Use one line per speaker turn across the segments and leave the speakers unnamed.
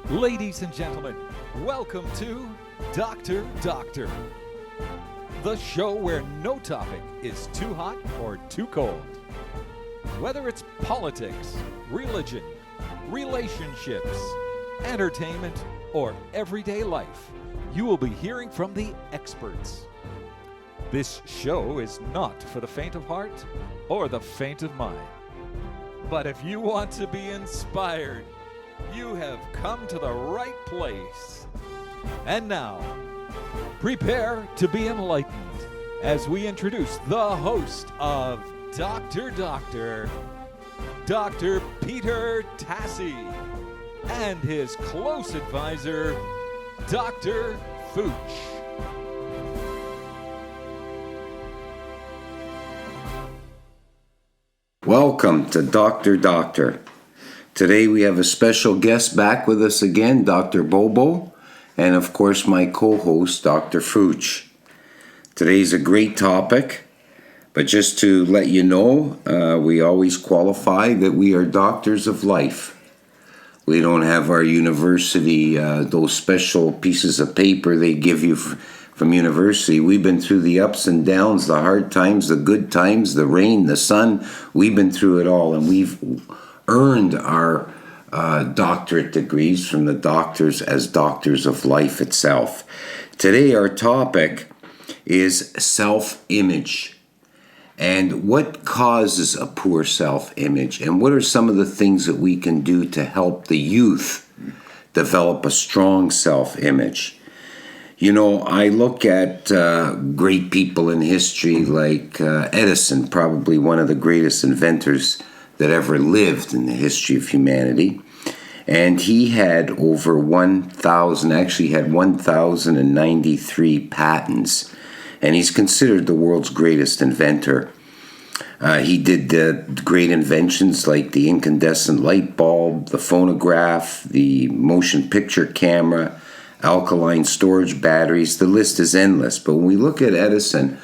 Ladies and gentlemen, welcome to Dr. Doctor, the show where no topic is too hot or too cold. Whether it's politics, religion, relationships, entertainment, or everyday life, you will be hearing from the experts. This show is not for the faint of heart or the faint of mind. But if you want to be inspired, you have come to the right place. And now, prepare to be enlightened as we introduce the host of Dr. Doctor, Dr. Peter Tassi, and his close advisor, Dr. Fooch.
Welcome to Dr. Doctor. Today we have a special guest back with us again, Dr. Bobo, and of course my co-host, Dr. Fooch. Today's a great topic, but just to let you know, we always qualify that we are doctors of life. We don't have our university, those special pieces of paper they give you from university. We've been through the ups and downs, the hard times, the good times, the rain, the sun. We've been through it all, and we've earned our doctorate degrees from the doctors as doctors of life itself. Today our topic is self-image, and what causes a poor self-image, and what are some of the things that we can do to help the youth develop a strong self-image. You know, I look at great people in history like Edison, probably one of the greatest inventors that ever lived in the history of humanity. And he had over 1,093 patents. And he's considered the world's greatest inventor. He did great inventions like the incandescent light bulb, the phonograph, the motion picture camera, alkaline storage batteries. The list is endless. But when we look at Edison,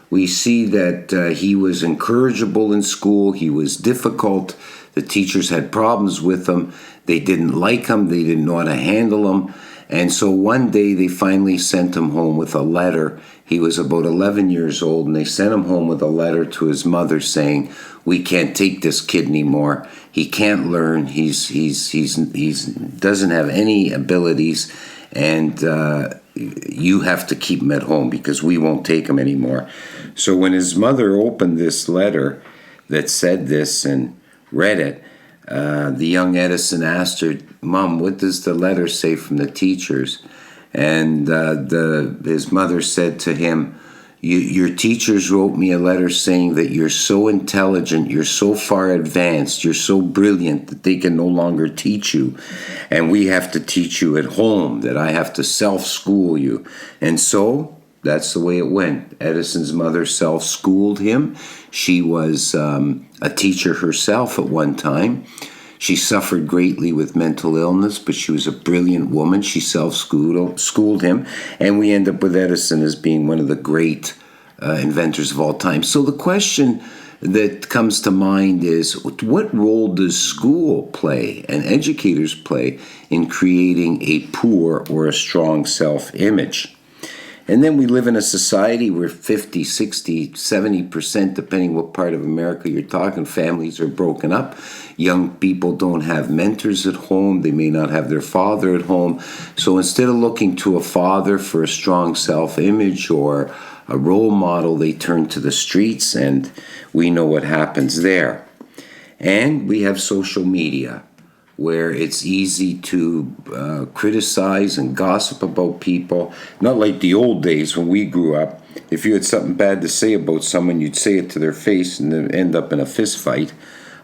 we see that he was incorrigible in school. He was difficult. The teachers had problems with him. They didn't like him. They didn't know how to handle him. And so one day they finally sent him home with a letter. He was about 11 years old, and they sent him home with a letter to his mother saying, "We can't take this kid anymore. He can't learn. He's doesn't have any abilities, and you have to keep him at home because we won't take him anymore." So when his mother opened this letter that said this and read it, the young Edison asked her, "Mom, what does the letter say from the teachers?" And his mother said to him, Your teachers wrote me a letter saying that you're so intelligent, you're so far advanced, you're so brilliant that they can no longer teach you. And we have to teach you at home, that I have to self-school you." And so that's the way it went. Edison's mother self-schooled him. She was a teacher herself at one time. She suffered greatly with mental illness, but she was a brilliant woman. She self-schooled him, and we end up with Edison as being one of the great inventors of all time. So the question that comes to mind is, what role does school play and educators play in creating a poor or a strong self-image? And then we live in a society where 50, 60, 70%, depending what part of America you're talking, families are broken up. Young people don't have mentors at home. They may not have their father at home. So instead of looking to a father for a strong self-image or a role model, they turn to the streets, and we know what happens there. And we have social media, where it's easy to criticize and gossip about people. Not like the old days when we grew up. If you had something bad to say about someone, you'd say it to their face and then end up in a fist fight.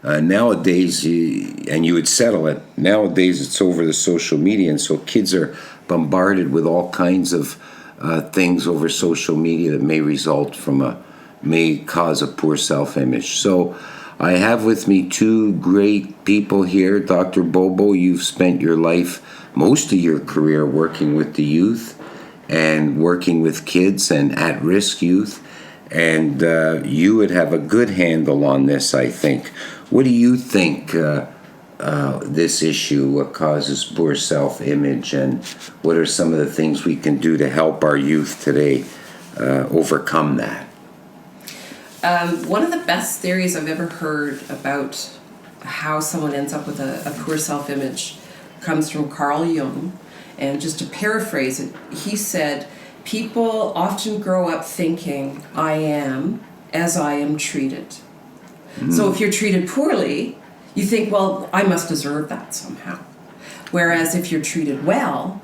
Nowadays, you would settle it. Nowadays, it's over the social media, and so kids are bombarded with all kinds of things over social media that may cause a poor self-image. So I have with me two great people here. Dr. Bobo, you've spent your life, most of your career, working with the youth and working with kids and at-risk youth. And you would have a good handle on this, I think. What do you think this issue, what causes poor self-image, and what are some of the things we can do to help our youth today overcome that?
One of the best theories I've ever heard about how someone ends up with a poor self-image comes from Carl Jung. And just to paraphrase it, he said, people often grow up thinking, I am as I am treated. So if you're treated poorly, you think, well, I must deserve that somehow. Whereas if you're treated well,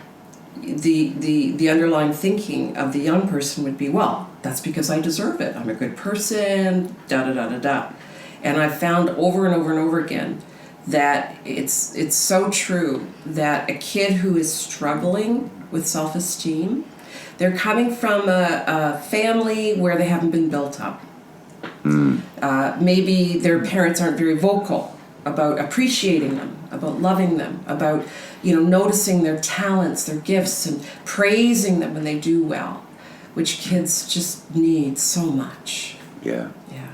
the underlying thinking of the young person would be, well, that's because I deserve it. I'm a good person, da-da-da-da-da. And I've found over and over and over again that it's so true that a kid who is struggling with self-esteem, they're coming from a family where they haven't been built up. Maybe their parents aren't very vocal about appreciating them, about loving them, about noticing their talents, their gifts, and praising them when they do well, which kids just need so much.
Yeah.
Yeah.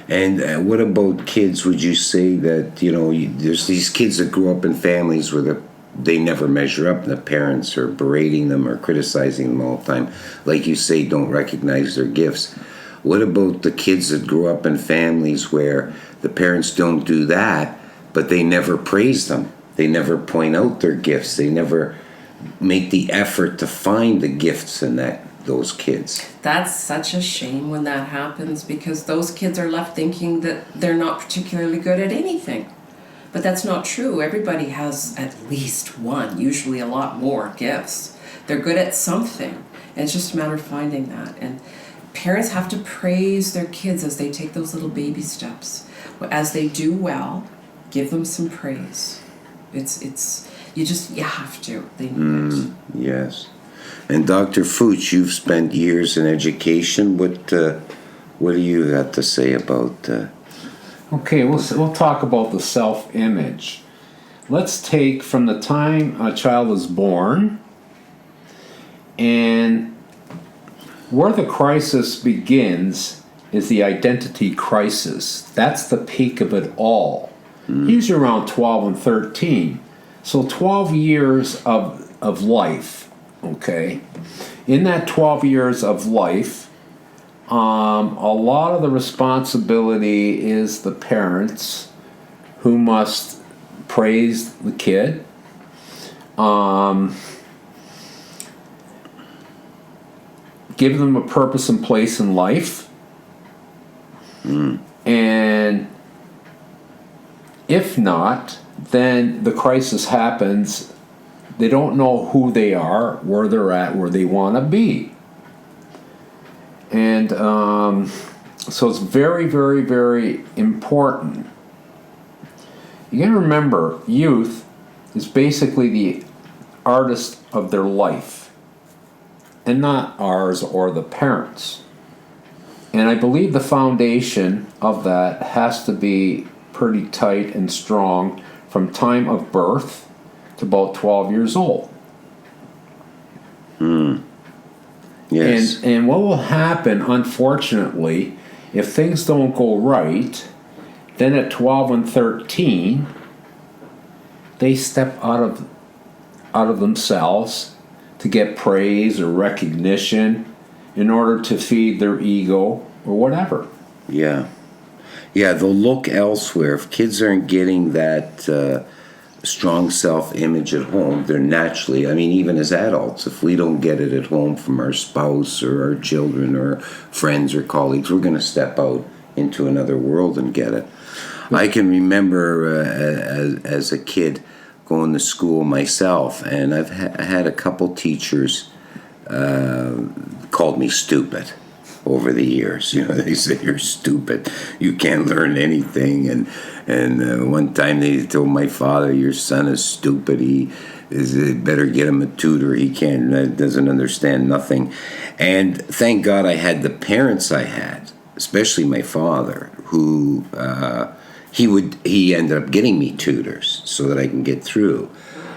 And what about kids? Would you say that, there's these kids that grow up in families where they never measure up, and the parents are berating them or criticizing them all the time. Like you say, don't recognize their gifts. What about the kids that grow up in families where the parents don't do that, but they never praise them? They never point out their gifts. They never make the effort to find the gifts in those kids.
That's such a shame when that happens, because those kids are left thinking that they're not particularly good at anything. But that's not true. Everybody has at least one, usually a lot more gifts. They're good at something, and it's just a matter of finding that. And parents have to praise their kids as they take those little baby steps. As they do well, give them some praise. You have to. They need it.
Yes. And Dr. Fuchs, you've spent years in education. What do you have to say about?
Okay, we'll talk about the self-image. Let's take from the time a child is born, and where the crisis begins is the identity crisis. That's the peak of it all. Usually around 12 and 13. So 12 years of life, okay? In that 12 years of life, a lot of the responsibility is the parents, who must praise the kid, give them a purpose and place in life, and if not, then the crisis happens. They don't know who they are, where they're at, where they want to be. And so it's very, very, very important. You got to remember, youth is basically the artist of their life, and not ours or the parents. And I believe the foundation of that has to be pretty tight and strong from time of birth to about 12 years old.
Yes.
And what will happen, unfortunately, if things don't go right, then at 12 and 13, they step out of themselves to get praise or recognition in order to feed their ego or whatever.
Yeah. Yeah, they'll look elsewhere. If kids aren't getting that strong self-image at home, they're naturally, even as adults, if we don't get it at home from our spouse or our children or friends or colleagues, we're going to step out into another world and get it. I can remember as a kid going to school myself, and I had a couple teachers called me stupid over the years. They say, you're stupid, you can't learn anything. And one time they told my father, your son is stupid, better get him a tutor, doesn't understand nothing. And thank God I had the parents I had, especially my father, who he ended up getting me tutors so that I can get through.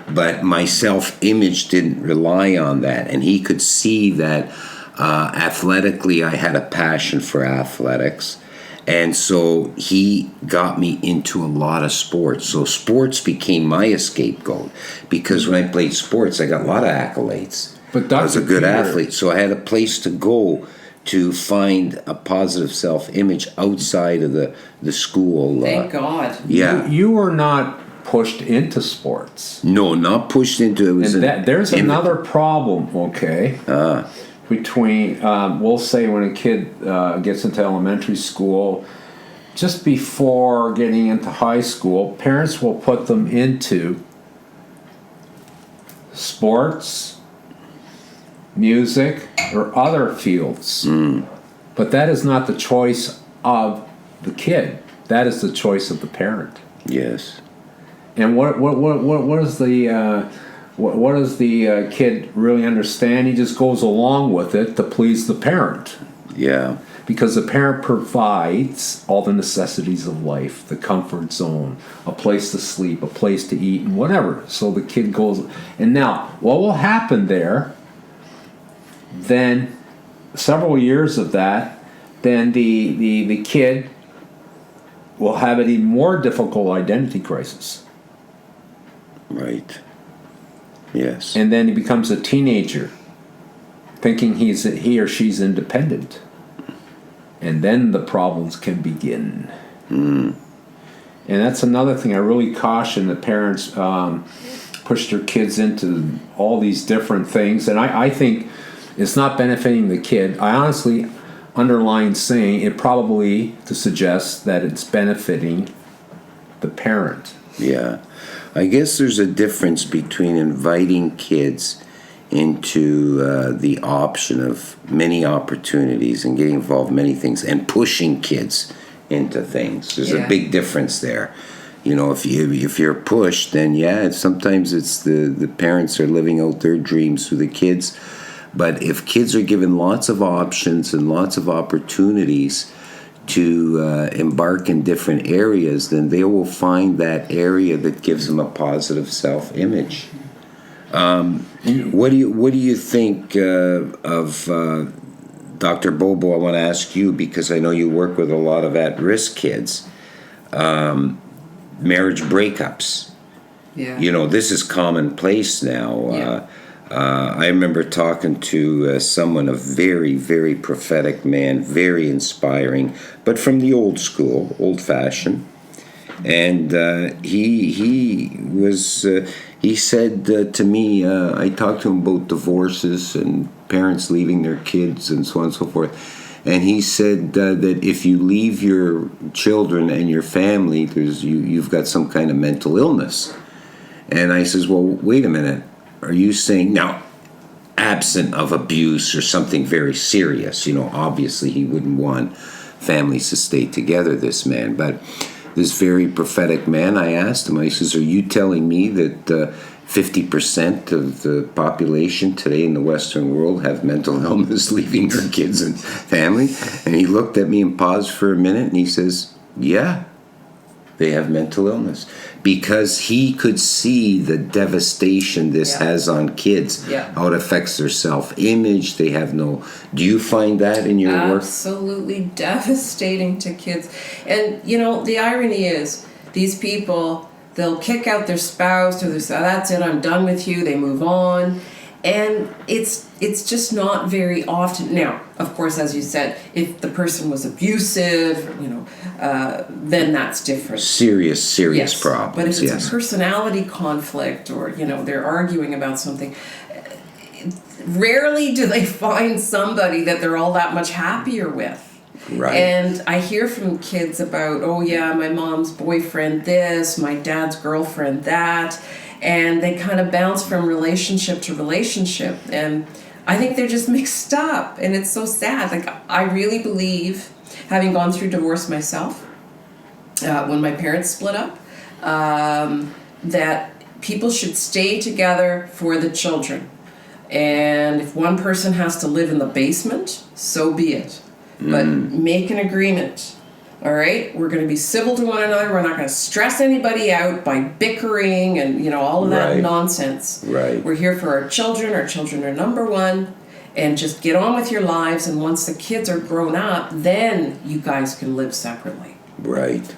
But my self-image didn't rely on that, and he could see that athletically I had a passion for athletics, And so he got me into a lot of sports. So sports became my scapegoat because when I played sports, I got a lot of accolades.
But
I was a good
Peter,
athlete, so I had a place to go to find a positive self-image outside of the school.
Thank God.
Yeah.
you were not pushed into sports.
No, not pushed into it. Was
And there's another problem, okay? Between, we'll say when a kid gets into elementary school, just before getting into high school, parents will put them into sports, music, or other fields. But that is not the choice of the kid. That is the choice of the parent.
Yes.
And what is what does the kid really understand? He just goes along with it to please the parent.
Yeah.
Because the parent provides all the necessities of life, the comfort zone, a place to sleep, a place to eat, and whatever. So the kid goes. And now, what will happen there, then several years of that, then the kid will have an even more difficult identity crisis.
Right. Yes.
And then he becomes a teenager, thinking he or she's independent. And then the problems can begin. And that's another thing I really caution the parents push their kids into all these different things. And I think it's not benefiting the kid. I honestly underline saying it probably to suggest that it's benefiting the parent.
Yeah. I guess there's a difference between inviting kids into the option of many opportunities and getting involved in many things and pushing kids into things. There's a big difference there. You know, if you're pushed, then sometimes it's the parents are living out their dreams through the kids. But if kids are given lots of options and lots of opportunities to embark in different areas, then they will find that area that gives them a positive self-image. What do you think of Dr. Bobo? I want to ask you because I know you work with a lot of at-risk kids. Marriage breakups.
Yeah.
You know, this is commonplace now.
Yeah.
I remember talking to someone, a very, very prophetic man, very inspiring, but from the old school, old-fashioned. And he said to me, I talked to him about divorces and parents leaving their kids and so on and so forth. And he said that if you leave your children and your family, you've got some kind of mental illness. And I says, well, wait a minute. Are you saying, now, absent of abuse or something very serious, you know, obviously he wouldn't want families to stay together, this man, but this very prophetic man, I asked him, I says, are you telling me that 50% of the population today in the Western world have mental illness, leaving their kids and family? And he looked at me and paused for a minute and he says, yeah, they have mental illness. Because he could see the devastation this has on kids, how it affects their self-image. They have no... Do you find that in your work?
Absolutely devastating to kids. And, you know, the irony is, these people, they'll kick out their spouse, or they'll say, that's it, I'm done with you, they move on. And it's just not very often. Now, of course, as you said, if the person was abusive, you know, then that's different.
Serious problems.
But if it's a personality conflict, or, you know, they're arguing about something, rarely do they find somebody that they're all that much happier with.
Right.
And I hear from kids about, oh yeah, my mom's boyfriend this, my dad's girlfriend that. And they kind of bounce from relationship to relationship. And I think they're just mixed up. And it's so sad. Like, I really believe, having gone through divorce myself, when my parents split up, that people should stay together for the children. And if one person has to live in the basement, so be it. But make an agreement. All right, we're going to be civil to one another. We're not going to stress anybody out by bickering and, you know, all of that nonsense.
Right.
We're here for our children. Our children are number one. and just get on with your lives. And once the kids are grown up, then you guys can live separately.
Right.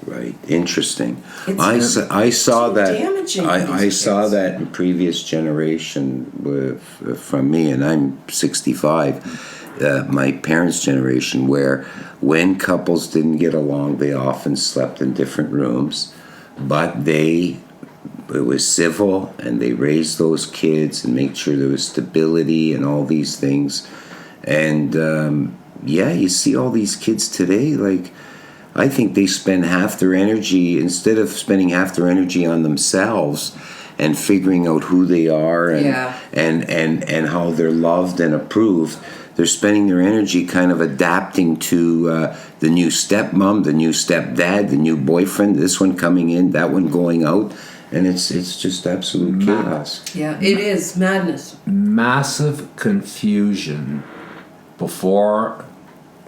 Interesting.
It's
I saw
so
that.
damaging for
I
these
saw
kids.
that in previous generation from me, and I'm 65. My parents' generation, where when couples didn't get along, they often slept in different rooms, but it was civil, and they raised those kids and made sure there was stability and all these things. And you see all these kids today, like, I think they spend half their energy, instead of spending half their energy on themselves and figuring out who they are and how they're loved and approved, they're spending their energy kind of adapting to the new stepmom, the new stepdad, the new boyfriend, this one coming in, that one going out, and it's just absolute chaos.
Yeah, it is madness.
Massive confusion before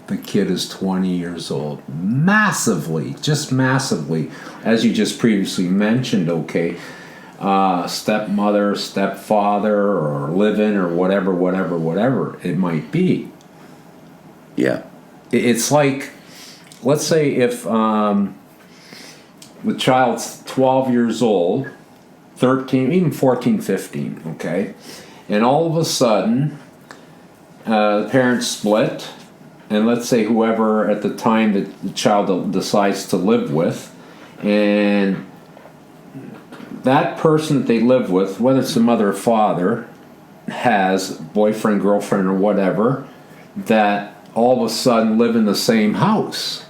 the kid is 20 years old. Massively, just massively. As you just previously mentioned, okay, stepmother, stepfather, or live-in, or whatever it might be.
Yeah.
It's like, let's say if the child's 12 years old, 13, even 14, 15, okay, and all of a sudden the parents split, and let's say whoever at the time that the child decides to live with, and that person that they live with, whether it's the mother or father, has boyfriend, girlfriend, or whatever, that all of a sudden live in the same house.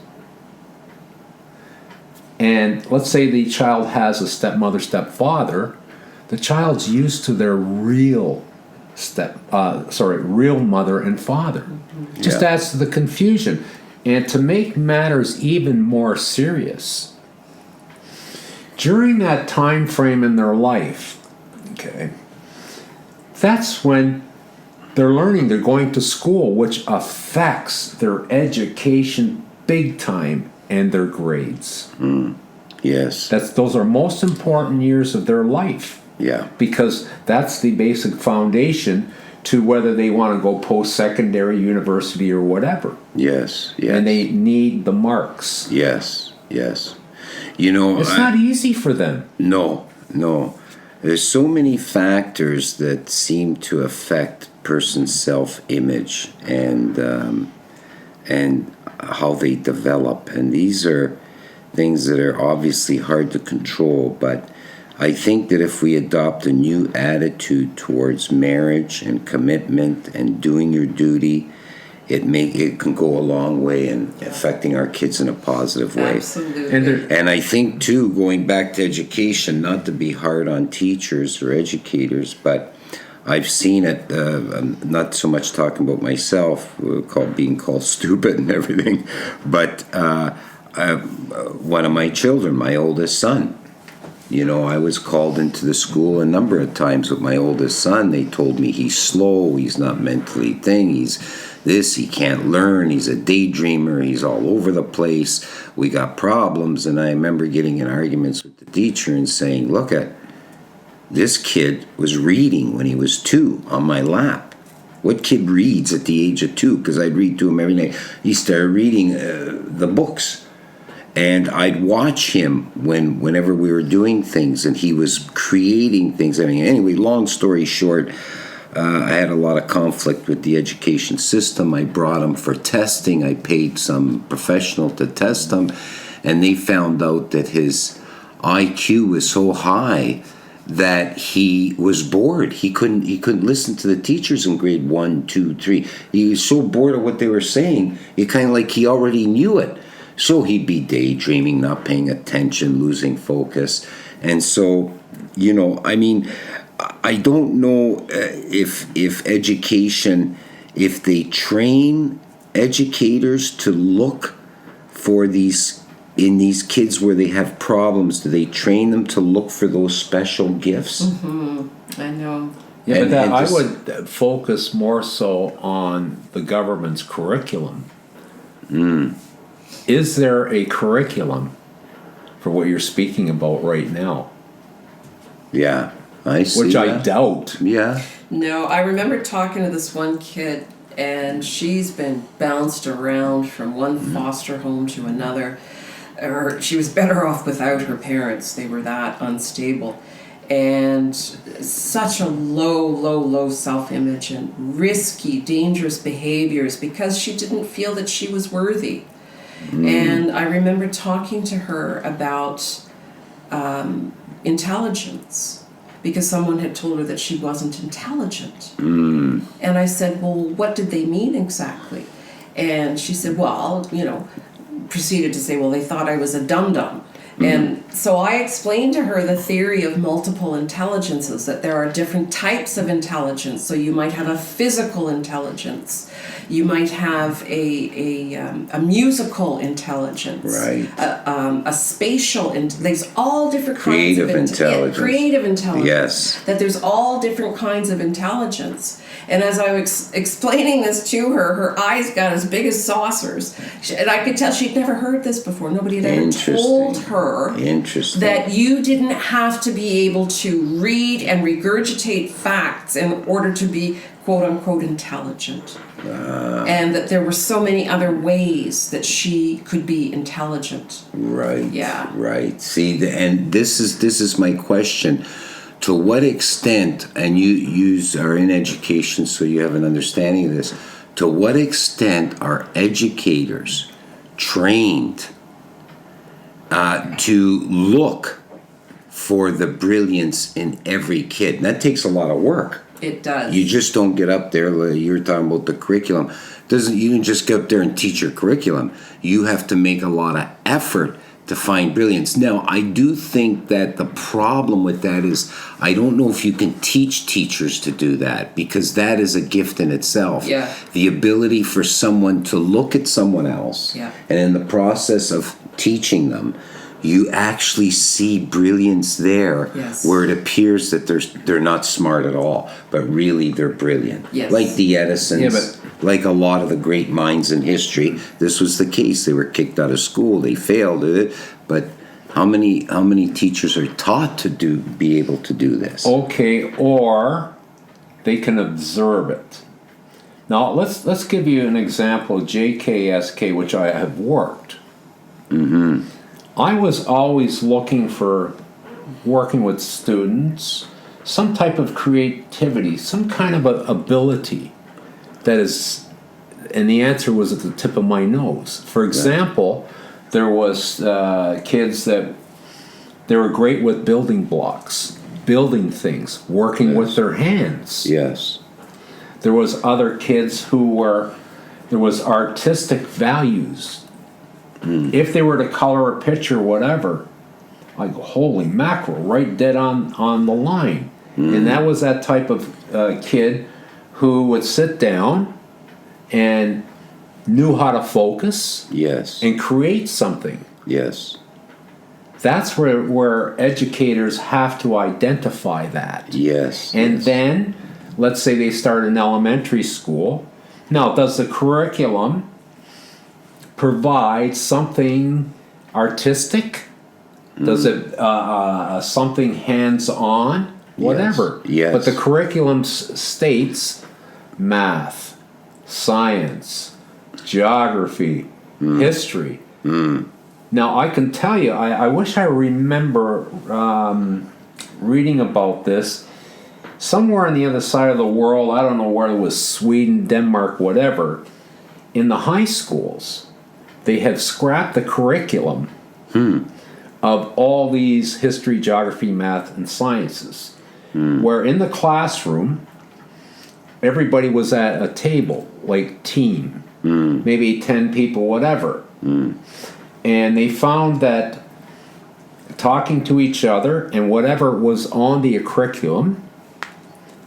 And let's say the child has a stepmother, stepfather, the child's used to their real mother and father. Just adds to the confusion. And to make matters even more serious, during that time frame in their life, okay, that's when they're learning, they're going to school, which affects their education big time and their grades.
Yes.
Those are most important years of their life.
Yeah.
Because that's the basic foundation to whether they want to go post-secondary, university, or whatever.
Yes.
And they need the marks.
Yes. You know,
it's not easy for them.
No. There's so many factors that seem to affect person's self-image and how they develop, and these are things that are obviously hard to control. But I think that if we adopt a new attitude towards marriage and commitment and doing your duty, it can go a long way in affecting our kids in a positive way.
Absolutely.
And I think, too, going back to education, not to be hard on teachers or educators, but I've seen it, I'm not so much talking about myself, being called stupid and everything, but one of my children, my oldest son, you know, I was called into the school a number of times with my oldest son. They told me he's slow, he's not mentally he's this, he can't learn, he's a daydreamer, he's all over the place, we got problems. And I remember getting in arguments with the teacher and saying, look, this kid was reading when he was 2 on my lap. What kid reads at the age of 2? Because I'd read to him every night. He started reading the books. And I'd watch him whenever we were doing things, and he was creating things. I mean, anyway, long story short, I had a lot of conflict with the education system. I brought him for testing. I paid some professional to test him, and they found out that his IQ was so high that he was bored. He couldn't listen to the teachers in grade 1, 2, 3. He was so bored of what they were saying, it kind of like he already knew it. So he'd be daydreaming, not paying attention, losing focus. And so, you know, I mean, I don't know if education, if they train educators to look for these kids where they have problems, do they train them to look for those special gifts?
I know.
Yeah, but I would focus more so on the government's curriculum. Is there a curriculum for what you're speaking about right now?
Yeah, I see.
Which I doubt.
Yeah.
No, I remember talking to this one kid, and she's been bounced around from one foster home to another. Or she was better off without her parents. They were that unstable. And such a low self-image and risky, dangerous behaviors because she didn't feel that she was worthy. And I remember talking to her about intelligence because someone had told her that she wasn't intelligent. And I said, well, what did they mean exactly? And she said, well, proceeded to say, well, they thought I was a dum-dum. And so I explained to her the theory of multiple intelligences, that there are different types of intelligence. So you might have a physical intelligence, you might have a musical intelligence,
Right.
A spatial, there's all different kinds
Creative
of
intelligence.
Creative intelligence.
Yes.
That there's all different kinds of intelligence. And as I was explaining this to her, her eyes got as big as saucers. And I could tell she'd never heard this before. Nobody had ever told her that you didn't have to be able to read and regurgitate facts in order to be quote-unquote intelligent. And that there were so many other ways that she could be intelligent.
Right.
Yeah.
Right. See, and this is my question. To what extent, and you are in education, so you have an understanding of this, to what extent are educators trained to look for the brilliance in every kid? And that takes a lot of work.
It does.
You just don't get up there. You were talking about the curriculum. You don't just get up there and teach your curriculum. You have to make a lot of effort to find brilliance. Now, I do think that the problem with that is I don't know if you can teach teachers to do that, because that is a gift in itself.
Yeah.
The ability for someone to look at someone else,
Yeah.
and in the process of teaching them, you actually see brilliance there,
Yes.
where it appears that they're not smart at all, but really they're brilliant.
Yes.
Like the Edisons,
Yeah, but-
like a lot of the great minds in history. This was the case. They were kicked out of school. They failed at it. But how many teachers are taught to be able to do this?
Okay, or they can observe it. Now let's give you an example of JKSK, which I have worked. I was always looking for, working with students, some type of creativity, some kind of a ability that is, and the answer was at the tip of my nose. For example, there was kids that they were great with building blocks, building things, working with their hands.
Yes.
There was other kids there was artistic values. If they were to color a picture, whatever, I go, holy mackerel, right dead on the line. And that was that type of kid who would sit down and knew how to focus
Yes.
and create something.
Yes.
That's where educators have to identify that.
Yes.
And
yes.
then, let's say they start in elementary school. Now, does the curriculum provide something artistic? Does it something hands-on? Whatever.
Yes.
But the curriculum states math, science, geography, history. Now, I can tell you, I wish I remember reading about this. Somewhere on the other side of the world, I don't know whether it was Sweden, Denmark, whatever, in the high schools, they have scrapped the curriculum of all these history, geography, math, and sciences. Where in the classroom, everybody was at a table, like team, maybe 10 people, whatever. And they found that talking to each other and whatever was on the curriculum,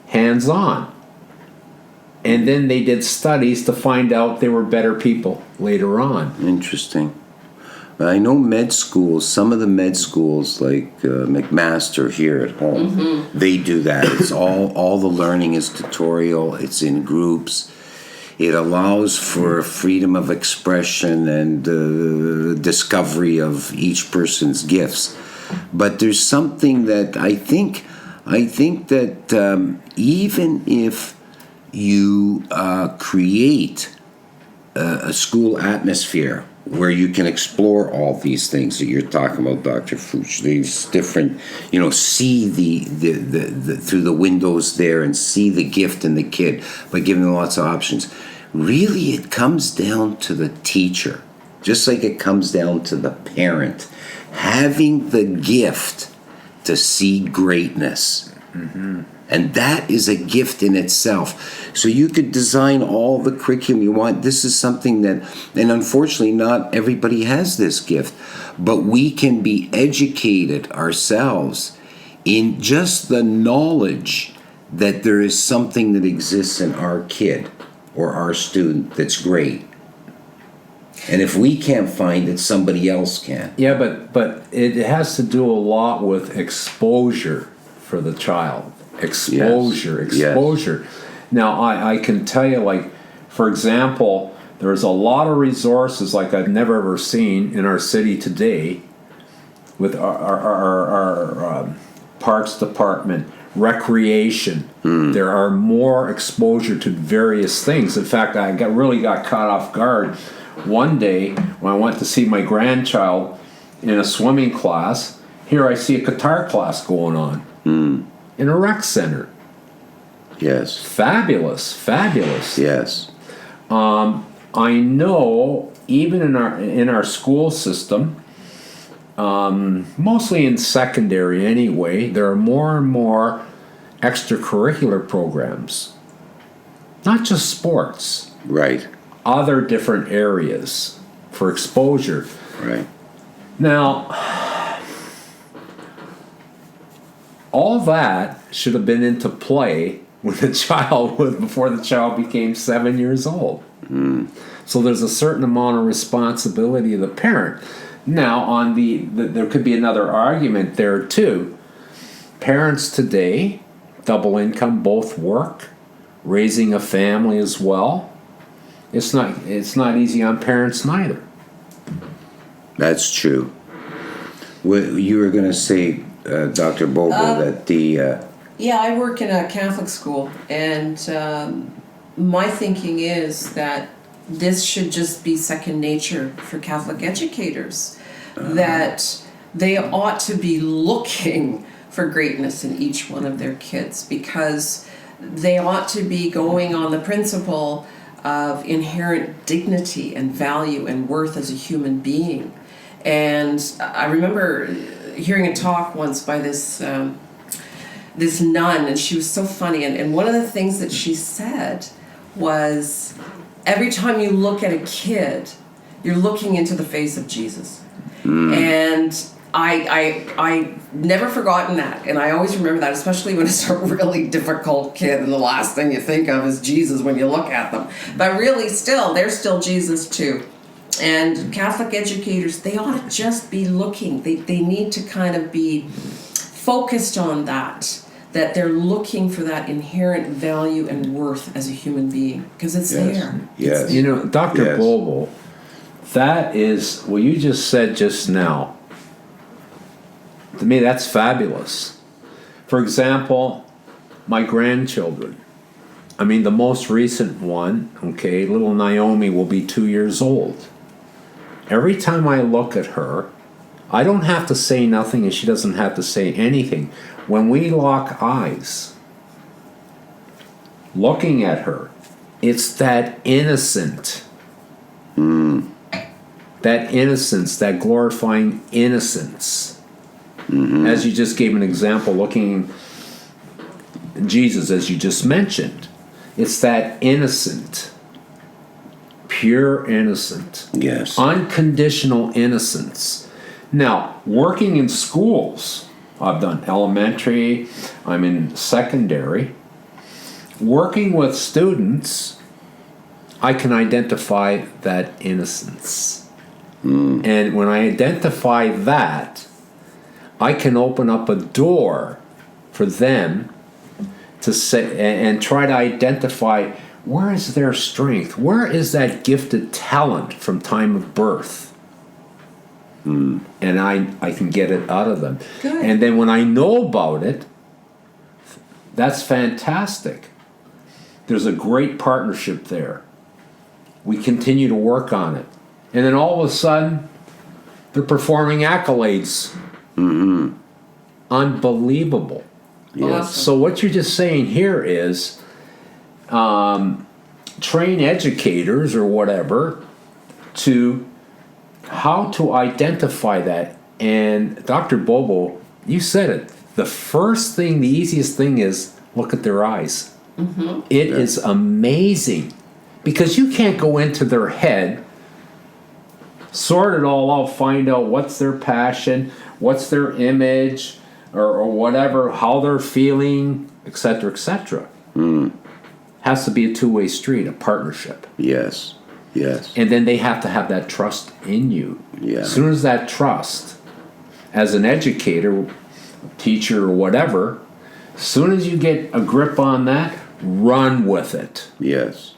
hands-on. And then they did studies to find out they were better people later on.
Interesting. I know med schools, some of the med schools like McMaster here at home, they do that. It's all the learning is tutorial, it's in groups. It allows for freedom of expression and discovery of each person's gifts. But there's something that I think I think that even if you create a school atmosphere where you can explore all these things that you're talking about, Dr. Fuchs, these different, see the through the windows there and see the gift in the kid by giving them lots of options. Really, it comes down to the teacher, just like it comes down to the parent, having the gift to see greatness. Mm-hmm. And that is a gift in itself. So you could design all the curriculum you want. This is something that, and unfortunately not everybody has this gift, but we can be educated ourselves in just the knowledge that there is something that exists in our kid or our student that's great. And if we can't find it, somebody else can.
Yeah, but it has to do a lot with exposure for the child. Exposure. Yes. Now, I can tell you, like, for example, there's a lot of resources like I've never ever seen in our city today with our parks department, recreation. There are more exposure to various things. In fact, I really got caught off guard one day when I went to see my grandchild in a swimming class. Here I see a guitar class going on in a rec center.
Yes.
Fabulous.
Yes.
I know even in our school system, mostly in secondary anyway, there are more and more extracurricular programs. Not just sports.
Right.
Other different areas for exposure.
Right.
Now, all that should have been into play when before the child became 7 years old. So there's a certain amount of responsibility of the parent. Now, on there could be another argument there too. Parents today, double income, both work, raising a family as well. It's not easy on parents neither.
That's true. You were going to say, Dr. Bobo, that the...
Yeah, I work in a Catholic school, and my thinking is that this should just be second nature for Catholic educators, that they ought to be looking for greatness in each one of their kids, because they ought to be going on the principle of inherent dignity and value and worth as a human being. And I remember hearing a talk once by this nun, and she was so funny, and one of the things that she said was, every time you look at a kid, you're looking into the face of Jesus. And I never forgotten that, and I always remember that, especially when it's a really difficult kid and the last thing you think of is Jesus when you look at them. But really, they're still Jesus too. And Catholic educators, they ought to just be looking. They need to kind of be focused on that they're looking for that inherent value and worth as a human being, because it's there.
Yes.
It's there.
Dr. Bobo, that is what you just said just now. To me, that's fabulous. For example, my grandchildren. I mean, the most recent one, okay, little Naomi will be 2 years old. Every time I look at her, I don't have to say nothing and she doesn't have to say anything. When we lock eyes, looking at her, it's that innocent, that innocence, that glorifying innocence. As you just gave an example, looking at Jesus, as you just mentioned, it's that innocent, pure innocent,
Yes.
unconditional innocence. Now, working in schools, I've done elementary, I'm in secondary. Working with students, I can identify that innocence. And when I identify that, I can open up a door for them to say and try to identify, where is their strength? Where is that gifted talent from time of birth? And I can get it out of them.
Good.
And then when I know about it, That's fantastic. There's a great partnership there. We continue to work on it. And then all of a sudden, they're performing accolades. Unbelievable.
Awesome.
So what you're just saying here is train educators or whatever to how to identify that. And Dr. Bobo, you said it. The first thing, the easiest thing is look at their eyes. It is amazing because you can't go into their head, sort it all out, find out what's their passion, what's their image, or whatever, how they're feeling, etc., etc. Has to be a two-way street, a partnership.
Yes. Yes.
And then they have to have that trust in you.
Yeah.
As soon as that trust, as an educator, teacher, or whatever, as soon as you get a grip on that, run with it.
Yes.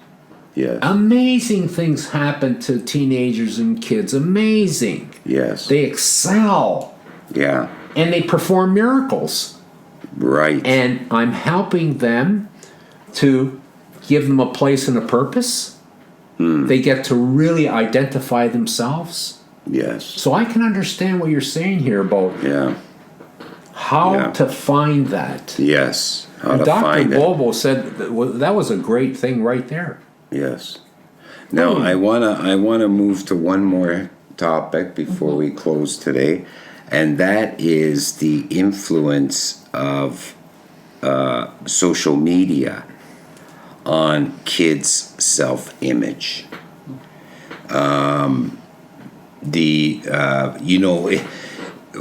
Yes.
Amazing things happen to teenagers and kids. Amazing.
Yes.
They excel.
Yeah.
And they perform miracles.
Right.
And I'm helping them to give them a place and a purpose. They get to really identify themselves.
Yes.
So I can understand what you're saying here about
Yeah.
how to find that.
Yes. How
And
to
Dr.
find it.
Bobo said that was a great thing right there.
Yes. Now I wanna move to one more topic before we close today, and that is the influence of social media on kids' self-image.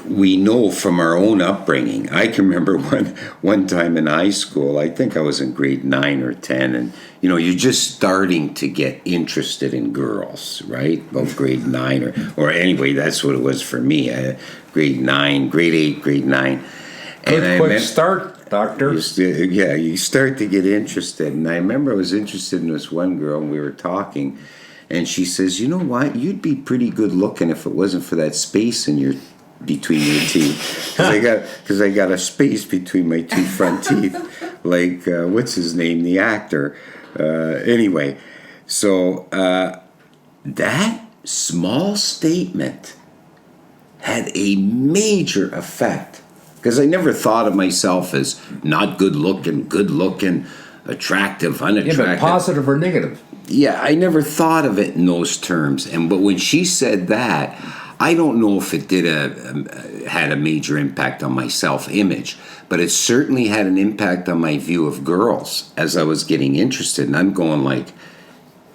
We know from our own upbringing. I can remember one time in high school, I think I was in grade 9 or 10, and you're just starting to get interested in girls, right? About grade 9 or anyway, that's what it was for me. Grade 9, grade 8, grade 9.
Good quick start, Doctor.
You start to get interested. And I remember I was interested in this one girl, and we were talking, and she says, "You know what? You'd be pretty good looking if it wasn't for that space in between your teeth." Because I got a space between my two front teeth. Like, what's his name? The actor. Anyway, so that small statement had a major effect. Because I never thought of myself as not good looking, attractive, unattractive.
Yeah, but positive or negative?
Yeah, I never thought of it in those terms. But when she said that, I don't know if it had a major impact on my self-image, but it certainly had an impact on my view of girls as I was getting interested. And I'm going like,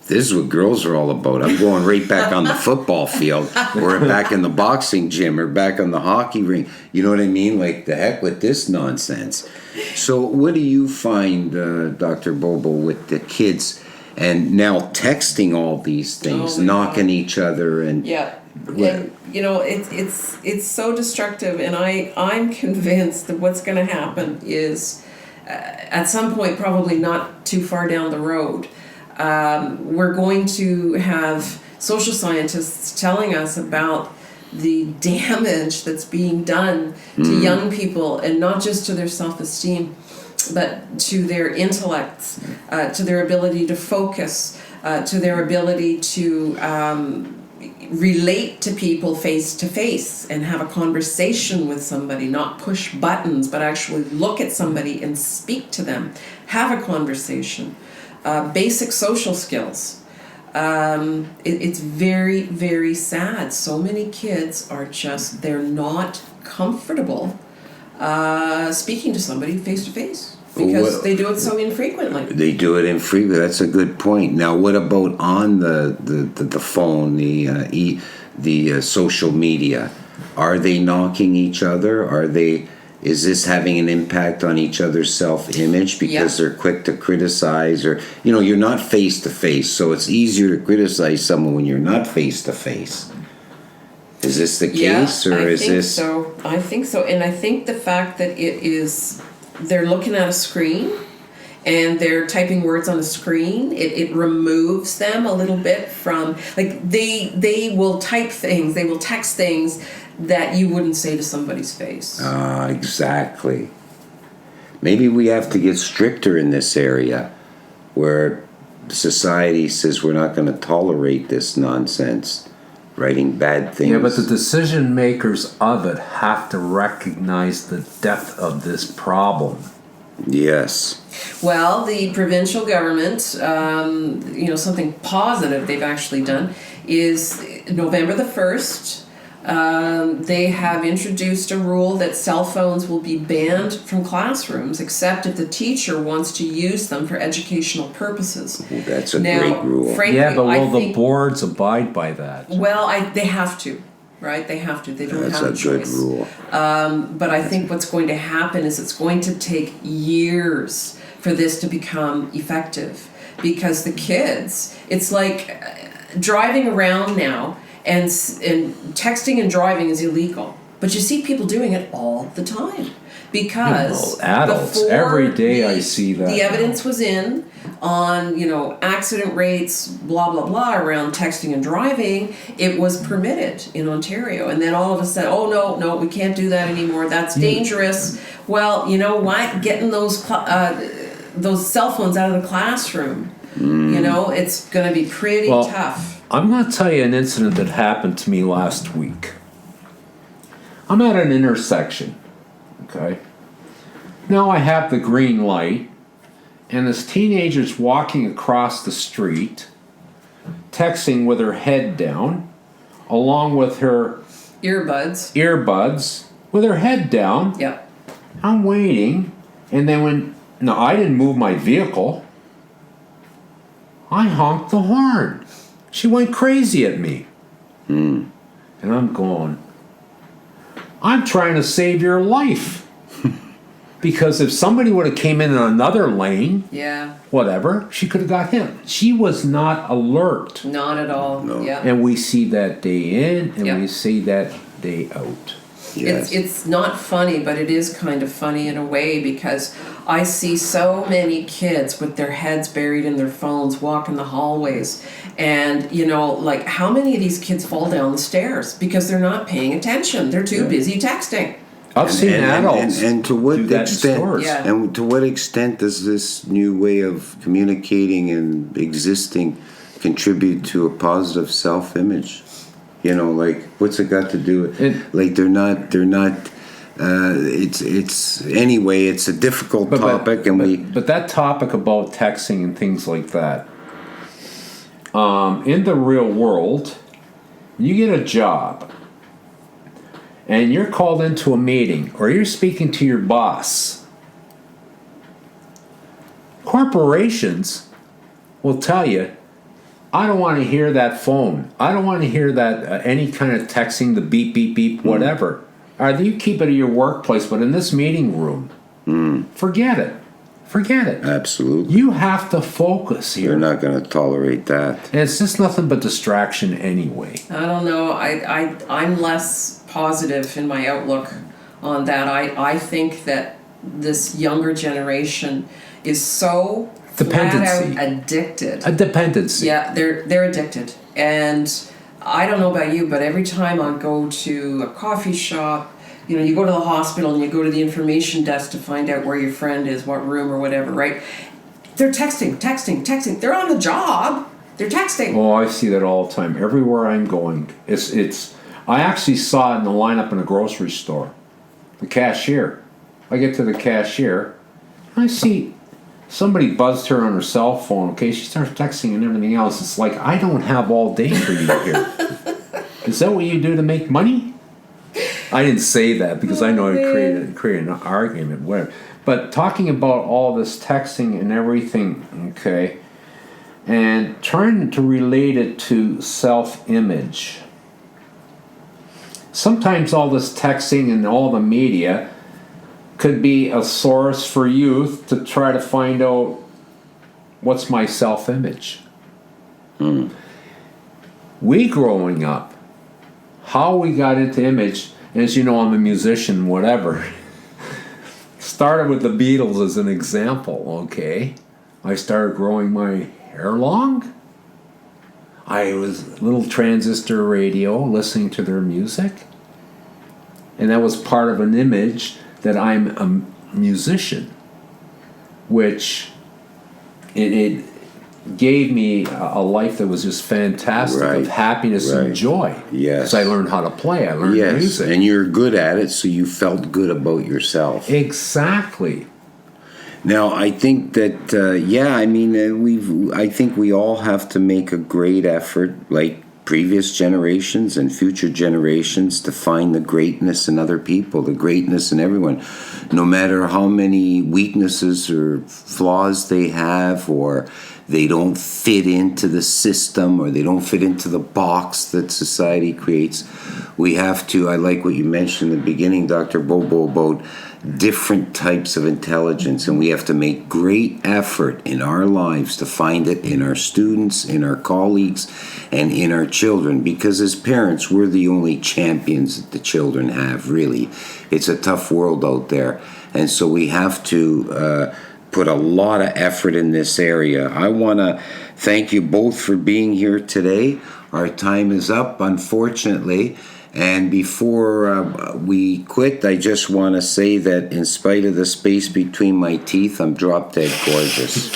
this is what girls are all about. I'm going right back on the football field or back in the boxing gym or back on the hockey ring. You know what I mean? Like, the heck with this nonsense. So what do you find, Dr. Bobo, with the kids and now texting all these things, knocking each other and...
Yeah. And it's so destructive, and I'm convinced that what's going to happen is at some point, probably not too far down the road, we're going to have social scientists telling us about the damage that's being done to young people, and not just to their self-esteem, but to their intellects, to their ability to focus, to their ability to relate to people face to face and have a conversation with somebody, not push buttons, but actually look at somebody and speak to them, have a conversation. Basic social skills. It's very, very sad. So many kids they're not comfortable speaking to somebody face to face because they do it so infrequently.
They do it infrequently. That's a good point. Now, what about on the phone, the social media? Are they knocking each other? Is this having an impact on each other's self-image because they're quick to criticize, or you're not face to face, so it's easier to criticize someone when you're not face to face? Is this the case, or is this?
I think so, and I think the fact that they're looking at a screen and they're typing words on a screen, it removes them a little bit from, like, they will type things, they will text things that you wouldn't say to somebody's face.
Exactly. Maybe we have to get stricter in this area where society says we're not going to tolerate this nonsense, writing bad things.
Yeah, but the decision makers of it have to recognize the depth of this problem.
Yes.
Well, the provincial government, something positive they've actually done is November the 1st, they have introduced a rule that cell phones will be banned from classrooms except if the teacher wants to use them for educational purposes.
Well, that's a great rule.
Frankly,
Yeah, but will
the
boards abide by that?
Well, they have to. Right, they have to. They don't
That's
have a
a good
choice.
rule.
But I think what's going to happen is it's going to take years for this to become effective because the kids, it's like driving around now and texting and driving is illegal. But you see people doing it all the time because
adults,
before
every day I see that.
The evidence was in on, accident rates, blah, blah, blah, around texting and driving. It was permitted in Ontario. And then all of a sudden, oh, no, we can't do that anymore. That's dangerous. Well, you know what? Getting those cell phones out of the classroom, it's going to be pretty tough.
I'm going to tell you an incident that happened to me last week. I'm at an intersection, okay? Now I have the green light, and this teenager's walking across the street, texting with her head down, along with her earbuds with her head down.
Yep.
I'm waiting, and then I didn't move my vehicle. I honked the horn. She went crazy at me. And I'm going, I'm trying to save your life. Because if somebody would have came in another lane, whatever, she could have got hit. She was not alert.
Not at all.
No.
Yeah.
And we see that day in, and we see that day out.
Yes.
It's not funny, but it is kind of funny in a way because I see so many kids with their heads buried in their phones walking the hallways. And, how many of these kids fall down the stairs because they're not paying attention? They're too busy texting.
I've seen adults
and to what
do that in
extent?
stores.
Yeah.
And to what extent does this new way of communicating and existing contribute to a positive self-image? What's it got to do with? They're not. It's a difficult topic,
but that topic about texting and things like that. In the real world, you get a job. And you're called into a meeting, or you're speaking to your boss. Corporations will tell you, I don't want to hear that phone. I don't want to hear that any kind of texting, the beep, beep, beep, whatever. Either you keep it at your workplace, but in this meeting room, forget it. Forget it.
Absolutely.
You have to focus here.
You're not going to tolerate that.
And it's just nothing but distraction anyway.
I don't know. I'm less positive in my outlook on that. I think that this younger generation is so flat out addicted.
A dependency.
Yeah, they're addicted. And I don't know about you, but every time I go to a coffee shop, you go to the hospital and you go to the information desk to find out where your friend is, what room or whatever, right? They're texting. They're on the job. They're texting.
Oh, I see that all the time. Everywhere I'm going, it's. I actually saw it in the lineup in a grocery store. The cashier. I get to the cashier. I see somebody buzzed her on her cell phone. Okay, she starts texting and everything else. It's like, I don't have all day for you here. Is that what you do to make money? I didn't say that because I know I created an argument. Whatever. But talking about all this texting and everything, okay, and trying to relate it to self-image. Sometimes all this texting and all the media could be a source for youth to try to find out what's my self-image. We growing up, how we got into image, and as you know, I'm a musician, whatever. Started with the Beatles as an example, okay? I started growing my hair long. I was little transistor radio listening to their music. And that was part of an image that I'm a musician. which it gave me a life that was just fantastic of happiness and joy.
Yes.
Because I learned how to play. I learned music.
And you're good at it, so you felt good about yourself.
Exactly.
Now, I think that, I think we all have to make a great effort, like previous generations and future generations, to find the greatness in other people, the greatness in everyone, no matter how many weaknesses or flaws they have, or they don't fit into the system, or they don't fit into the box that society creates. We have to, I like what you mentioned in the beginning, Dr. Bobo, about different types of intelligence, and we have to make great effort in our lives to find it in our students, in our colleagues, and in our children, because as parents, we're the only champions that the children have, really. It's a tough world out there, and so we have to put a lot of effort in this area. I want to thank you both for being here today. Our time is up, unfortunately. And before we quit, I just want to say that in spite of the space between my teeth, I'm drop dead gorgeous.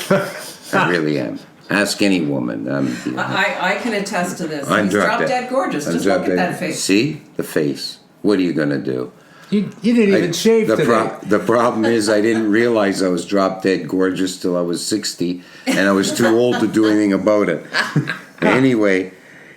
I really am. Ask any woman.
I can attest to this.
I'm
He's drop dead gorgeous. Just look at that face.
See? The face. What are you going to do?
You didn't even shave today.
The problem is I didn't realize I was drop dead gorgeous till I was 60, and I was too old to do anything about it. Anyway,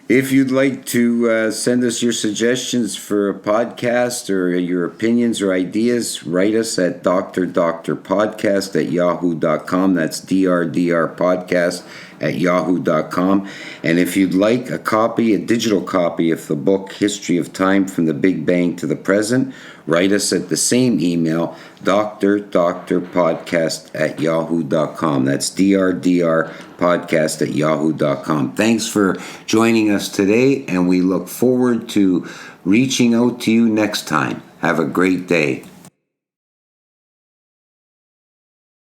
if you'd like to send us your suggestions for a podcast or your opinions or ideas, write us at drdoctorpodcast@yahoo.com. That's drdrpodcast@yahoo.com. And if you'd like a copy, a digital copy of the book History of Time from the Big Bang to the Present, write us at the same email, drdoctorpodcast@yahoo.com. That's drdrpodcast@yahoo.com. Thanks for joining us today, and we look forward to reaching out to you next time. Have a great day.